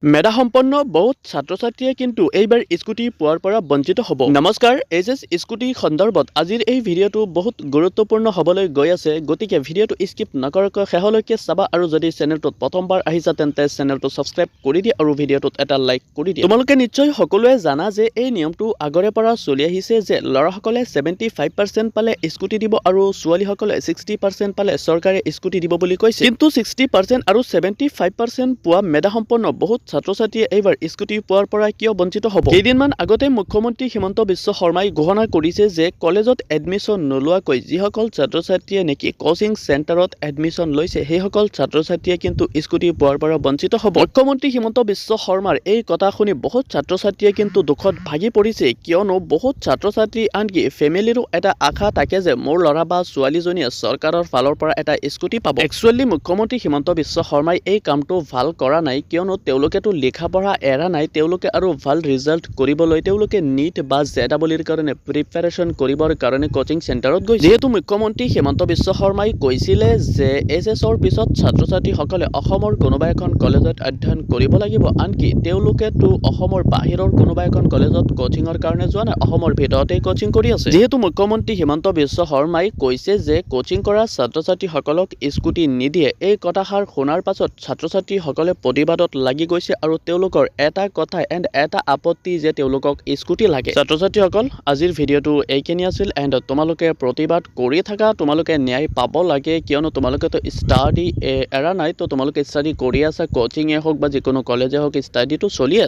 মেধাসম্পন্ন বহুত ছাত্ৰ-ছাত্ৰীয়ে কিন্তু এইবাৰ স্কুটি পোৱাৰ পৰা বঞ্চিত হ'ব। নমস্কাৰ, এইচএছ স্কুটি সন্দৰ্ভত আজিৰ এই ভিডিঅ'টো বহুত গুৰুত্বপূৰ্ণ হ'বলৈ গৈ আছে, গতিকে ভিডিঅ'টো স্কিপ নকৰাকৈ শেষলৈকে চাবা আৰু যদি চেনেলটোত প্ৰথমবাৰ আহিছা তেন্তে চেনেলটো ছাবস্ক্ৰাইব কৰি দিয়া আৰু ভিডিঅ'টোত এটা লাইক কৰি দিয়া। তোমালোকে নিশ্চয় সকলোৱে জানা যে এই নিয়মটো আগৰে পৰা চলি আহিছে যে ল'ৰাসকলে 75% পালে স্কুটি দিব আৰু ছোৱালীসকলে 60% পালে চৰকাৰে স্কুটি দিব বুলি কৈছে। কিন্তু 60% আৰু 75% পোৱা মেধাসম্পন্ন বহুত ছাত্ৰ-ছাত্ৰীয়ে এইবাৰ স্কুটি পোৱাৰ পৰা কিয় বঞ্চিত হ'ব? কেইদিনমান আগতে মুখ্যমন্ত্ৰী হিমন্ত বিশ্ব শৰ্মাই ঘোষণা কৰিছে যে কলেজত এডমিশ্যন নোলোৱাকৈ যিসকল ছাত্ৰ-ছাত্ৰীয়ে নেকি কোচিং চেণ্টাৰত এডমিশ্যন লৈছে সেইসকল ছাত্ৰ-ছাত্ৰীয়ে কিন্তু স্কুটি পোৱাৰ পৰা বঞ্চিত হ'ব। মুখ্যমন্ত্ৰী হিমন্ত বিশ্ব শৰ্মাৰ এই কথা শুনি বহুত ছাত্ৰ-ছাত্ৰীয়ে কিন্তু দুখত ভাগি পৰিছে, কিয়নো বহুত ছাত্ৰ-ছাত্ৰী আনকি ফেমিলিৰো এটা আশা থাকে যে মোৰ ল'ৰা বা ছোৱালীজনীয়ে চৰকাৰৰ ফালৰ পৰা এটা স্কুটি পাব। একচুৱেলি মুখ্যমন্ত্ৰী হিমন্ত বিশ্ব শৰ্মাই এই কামটো ভাল কৰা নাই, কিয়নো তেওঁলোকেতো লিখা পঢ়া এৰা নাই, তেওঁলোকে আৰু ভাল ৰিজাল্ট কৰিবলৈ তেওঁলোকে নিট বা JEEৰ কাৰণে প্ৰিপাৰেশ্যন কৰিবৰ কাৰণে কোচিং চেণ্টাৰত গৈছে। যিহেতু মুখ্যমন্ত্ৰী হিমন্ত বিশ্ব শৰ্মাই কৈছিলে যে এইচএছৰ পিছত ছাত্ৰ-ছাত্ৰীসকলে অসমৰ কোনোবা এখন কলেজত অধ্যয়ন কৰিব লাগিব, আনকি তেওঁলোকেতো অসমৰ বাহিৰৰ কোনোবা এখন কলেজত কোচিঙৰ কাৰণে যোৱা নাই, অসমৰ ভিতৰতেই কোচিং কৰি আছে। যিহেতু মুখ্যমন্ত্ৰী হিমন্ত বিশ্ব শৰ্মাই কৈছে যে কোচিং কৰা ছাত্ৰ-ছাত্ৰীসকলক স্কুটি নিদিয়ে, এই কথাষাৰ শুনাৰ পাছত ছাত্ৰ-ছাত্ৰীসকলে প্ৰতিবাদত লাগি গৈছে আৰু তেওঁলোকৰ এটা কথা এণ্ড এটা আপত্তি যে তেওঁলোকক স্কুটি লাগে। ছাত্ৰ-ছাত্ৰীসকল, আজিৰ ভিডিঅ'টো এইখিনি আছিল এণ্ড তোমালোকে প্ৰতিবাদ কৰি থাকা, তোমালোকে ন্যায় পাব লাগে, কিয়নো তোমালোকেতো ষ্টাডি এৰা নাই, তো তোমালোকে ষ্টাডি কৰি আছা, কোচিঙে হওক বা যিকোনো কলেজে হওক ষ্টাডিটো চলি আছে।